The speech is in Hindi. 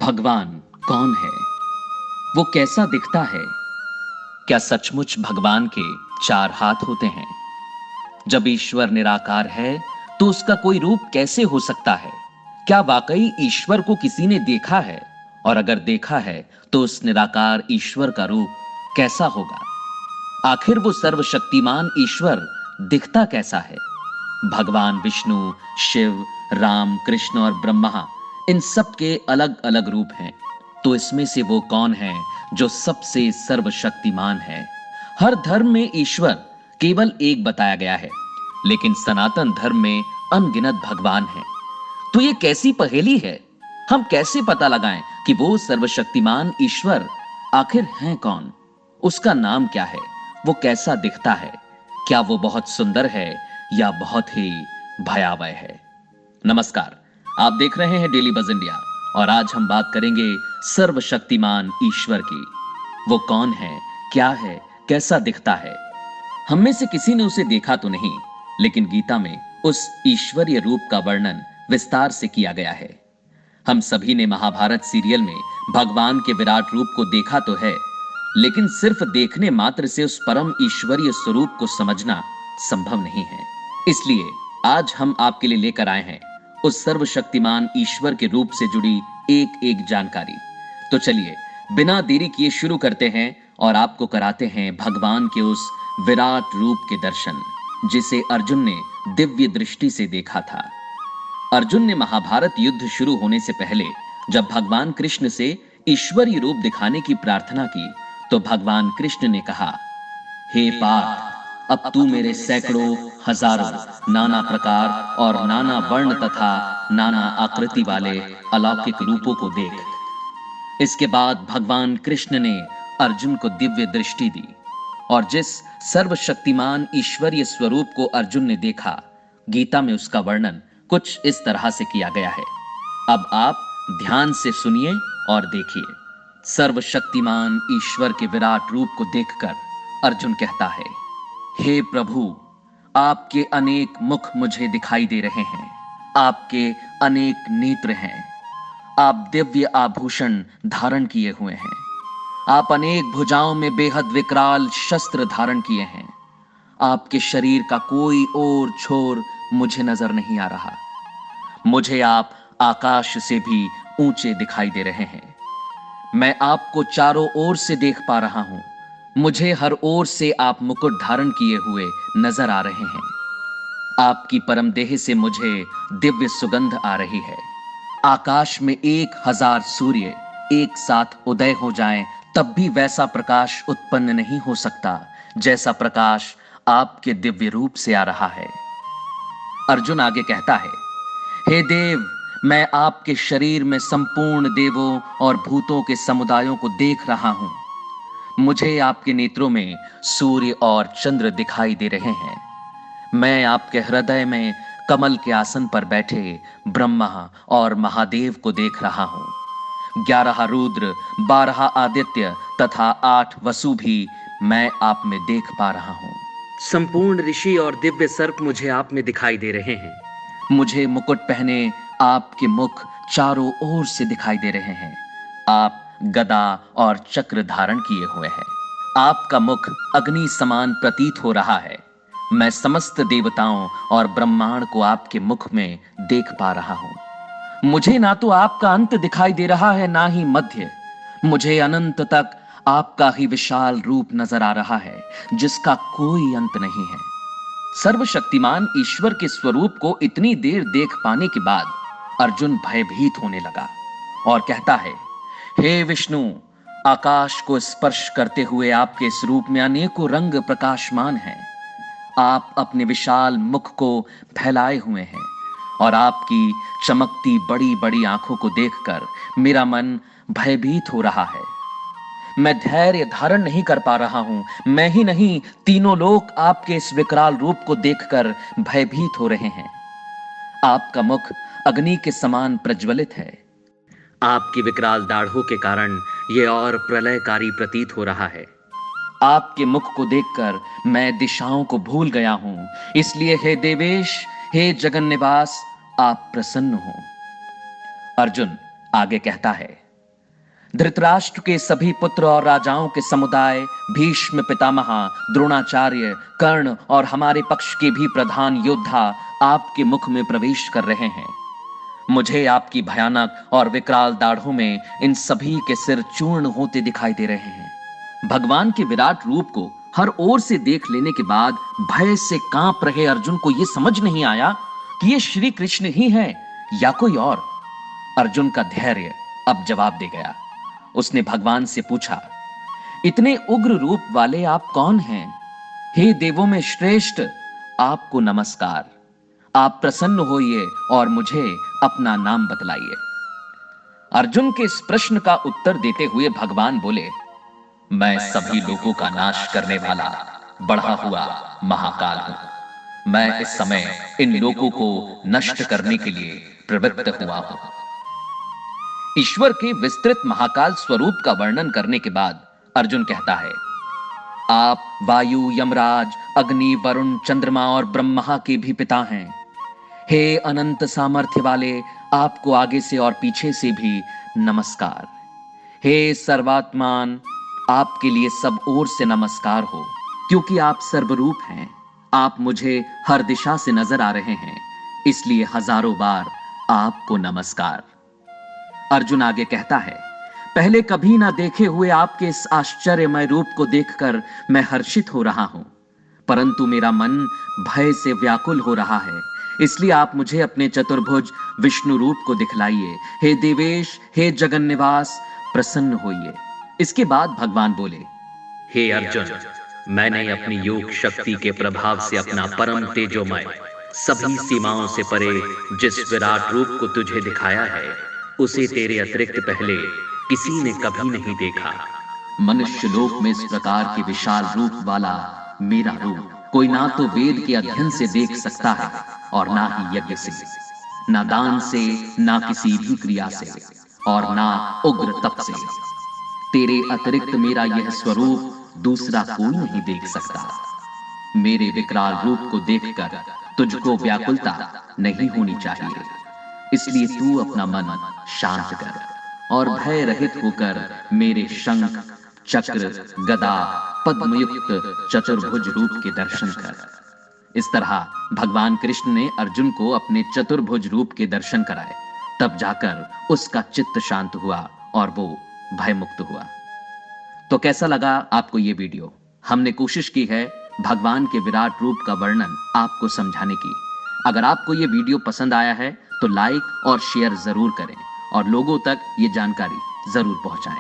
भगवान कौन है? वो कैसा दिखता है? क्या सचमुच भगवान के चार हाथ होते हैं? जब ईश्वर निराकार है तो उसका कोई रूप कैसे हो सकता है? क्या वाकई ईश्वर को किसी ने देखा है? और अगर देखा है तो उस निराकार ईश्वर का रूप कैसा होगा? आखिर वो सर्वशक्तिमान ईश्वर दिखता कैसा है? भगवान विष्णु, शिव, राम, कृष्ण और ब्रह्मा, इन सब के अलग अलग रूप हैं। तो इसमें से वो कौन है जो सबसे सर्वशक्तिमान है? हर धर्म में ईश्वर केवल एक बताया गया है, लेकिन सनातन धर्म में अनगिनत भगवान हैं। तो ये कैसी पहेली है? हम कैसे पता लगाएं कि वो सर्वशक्तिमान ईश्वर आखिर हैं कौन? उसका नाम क्या है? वो कैसा दिखता है? क्या वो बहुत सुंदर है या बहुत ही भयावह है? नमस्कार, आप देख रहे हैं डेली बज इंडिया और आज हम बात करेंगे सर्वशक्तिमान ईश्वर की। वो कौन है, क्या है, कैसा दिखता है? हम में से किसी ने उसे देखा तो नहीं, लेकिन गीता में उस ईश्वरीय रूप का वर्णन विस्तार से किया गया है। हम सभी ने महाभारत सीरियल में भगवान के विराट रूप को देखा तो है, लेकिन सिर्फ देखने मात्र से उस परम ईश्वरीय स्वरूप को समझना संभव नहीं है। इसलिए आज हम आपके लिए लेकर आए हैं उस सर्वशक्तिमान ईश्वर के रूप से जुड़ी एक एक जानकारी। तो चलिए बिना देरी किए शुरू करते हैं और आपको कराते हैं भगवान के उस विराट रूप के दर्शन, जिसे अर्जुन ने दिव्य दृष्टि से देखा था। अर्जुन ने महाभारत युद्ध शुरू होने से पहले जब भगवान कृष्ण से ईश्वरीय रूप दिखाने की प्रार्थना की, तो भगवान कृष्ण ने कहा, हे पार्थ, अब तू मेरे सैकड़ों, हजारों, नाना प्रकार और नाना वर्ण तथा नाना आकृति वाले अलौकिक रूपों को देख। इसके बाद भगवान कृष्ण ने अर्जुन को दिव्य दृष्टि दी और जिस सर्वशक्तिमान ईश्वरीय स्वरूप को अर्जुन ने देखा, गीता में उसका वर्णन कुछ इस तरह से किया गया है। अब आप ध्यान से सुनिए और देखिए। सर्वशक्तिमान ईश्वर के विराट रूप को देखकर अर्जुन कहता है, हे प्रभु, आपके अनेक मुख मुझे दिखाई दे रहे हैं, आपके अनेक नेत्र हैं, आप दिव्य आभूषण धारण किए हुए हैं, आप अनेक भुजाओं में बेहद विकराल शस्त्र धारण किए हैं, आपके शरीर का कोई और छोर मुझे नजर नहीं आ रहा। मुझे आप आकाश से भी ऊंचे दिखाई दे रहे हैं। मैं आपको चारों ओर से देख पा रहा हूं। मुझे हर ओर से आप मुकुट धारण किए हुए नजर आ रहे हैं। आपकी परम देह से मुझे दिव्य सुगंध आ रही है। आकाश में 1000 सूर्य एक साथ उदय हो जाएं, तब भी वैसा प्रकाश उत्पन्न नहीं हो सकता जैसा प्रकाश आपके दिव्य रूप से आ रहा है। अर्जुन आगे कहता है, हे देव, मैं आपके शरीर में संपूर्ण देवों और भूतों के समुदायों को देख रहा हूं। मुझे आपके नेत्रों में सूर्य और चंद्र दिखाई दे रहे हैं। मैं आपके हृदय में कमल के आसन पर बैठे ब्रह्मा और महादेव को देख रहा हूं। 11 रुद्र, 12 आदित्य तथा 8 वसु भी मैं आप में देख पा रहा हूं। संपूर्ण ऋषि और दिव्य सर्प मुझे आप में दिखाई दे रहे हैं। मुझे मुकुट पहने आपके मुख चारों ओर से दिखाई दे रहे हैं। आप गदा और चक्र धारण किए हुए हैं। आपका मुख अग्नि समान प्रतीत हो रहा है। मैं समस्त देवताओं और ब्रह्मांड को आपके मुख में देख पा रहा हूं। मुझे ना तो आपका अंत दिखाई दे रहा है, ना ही मध्य। मुझे अनंत तक आपका ही विशाल रूप नजर आ रहा है, जिसका कोई अंत नहीं है। सर्वशक्तिमान ईश्वर के स्वरूप को इतनी देर देख पाने के बाद अर्जुन भयभीत होने लगा और कहता है, हे विष्णु, आकाश को स्पर्श करते हुए आपके इस रूप में अनेकों रंग प्रकाशमान हैं। आप अपने विशाल मुख को फैलाए हुए हैं और आपकी चमकती बड़ी बड़ी आंखों को देखकर मेरा मन भयभीत हो रहा है। मैं धैर्य धारण नहीं कर पा रहा हूं। मैं ही नहीं, तीनों लोग आपके इस विकराल रूप को देखकर भयभीत हो रहे हैं। आपका मुख अग्नि के समान प्रज्वलित है। आपकी विकराल दाढ़ों के कारण यह और प्रलयकारी प्रतीत हो रहा है। आपके मुख को देखकर मैं दिशाओं को भूल गया हूं। इसलिए हे देवेश, हे जगन निवास, आप प्रसन्न हो। अर्जुन आगे कहता है, धृतराष्ट्र के सभी पुत्र और राजाओं के समुदाय, भीष्म पितामह, द्रोणाचार्य, कर्ण और हमारे पक्ष के भी प्रधान योद्धा आपके मुख में प्रवेश कर रहे हैं। मुझे आपकी भयानक और विकराल दाढ़ों में इन सभी के सिर चूर्ण होते दिखाई दे रहे हैं। भगवान के विराट रूप को हर ओर से देख लेने के बाद भय से कांप रहे अर्जुन को यह समझ नहीं आया कि ये श्री कृष्ण ही है या कोई और। अर्जुन का धैर्य अब जवाब दे गया। उसने भगवान से पूछा, इतने उग्र रूप वाले आप कौन हैं? हे देवों में श्रेष्ठ, आपको नमस्कार। आप प्रसन्न होइए और मुझे अपना नाम बतलाइए। अर्जुन के इस प्रश्न का उत्तर देते हुए भगवान बोले, मैं सभी लोगों का नाश करने वाला बढ़ा हुआ महाकाल हूं। मैं इस समय इन लोगों को नष्ट करने के लिए प्रवृत्त हुआ हूं। ईश्वर के विस्तृत महाकाल स्वरूप का वर्णन करने के बाद अर्जुन कहता है, आप वायु, यमराज, अग्नि, वरुण, चंद्रमा और ब्रह्मा के भी पिता हैं। हे अनंत सामर्थ्य वाले, आपको आगे से और पीछे से भी नमस्कार। हे सर्वात्मान, आपके लिए सब ओर से नमस्कार हो, क्योंकि आप सर्वरूप हैं। आप मुझे हर दिशा से नजर आ रहे हैं, इसलिए हजारों बार आपको नमस्कार। अर्जुन आगे कहता है, पहले कभी ना देखे हुए आपके इस आश्चर्यमय रूप को देखकर मैं हर्षित हो रहा हूं, परंतु मेरा मन भय से व्याकुल हो रहा है। इसलिए आप मुझे अपने चतुर्भुज विष्णु रूप को दिखलाइए। हे देवेश, हे जगन्निवास, प्रसन्न होइए। इसके बाद भगवान बोले, हे अर्जुन, मैंने अपनी योग शक्ति के प्रभाव से अपना परम तेजोमय, सभी सीमाओं से परे जिस विराट रूप को तुझे दिखाया है, उसे तेरे अतिरिक्त पहले किसी ने कभी नहीं देखा। मनुष्य लोक में इस प्रकार के विशाल रूप वाला मेरा रूप कोई ना तो वेद के अध्ययन से देख सकता है और ना ही यज्ञ से, ना दान से, ना किसी भी क्रिया से, और ना उग्र तप से। तेरे अतिरिक्त मेरा यह स्वरूप दूसरा कोई नहीं देख सकता। मेरे विकराल रूप को देखकर तुझको व्याकुलता नहीं होनी चाहिए, इसलिए तू अपना मन शांत कर और भय रहित होकर मेरे शंख, चक्र, गदा, पद्मयुक्त चतुर्भुज रूप के दर्शन कर। इस तरह भगवान कृष्ण ने अर्जुन को अपने चतुर्भुज रूप के दर्शन कराए। तब जाकर उसका चित्त शांत हुआ और वो भयमुक्त हुआ। तो कैसा लगा आपको ये वीडियो? हमने कोशिश की है भगवान के विराट रूप का वर्णन आपको समझाने की। अगर आपको ये वीडियो पसंद आया है तो लाइक और शेयर जरूर करें और लोगों तक ये जानकारी जरूर पहुंचाएं।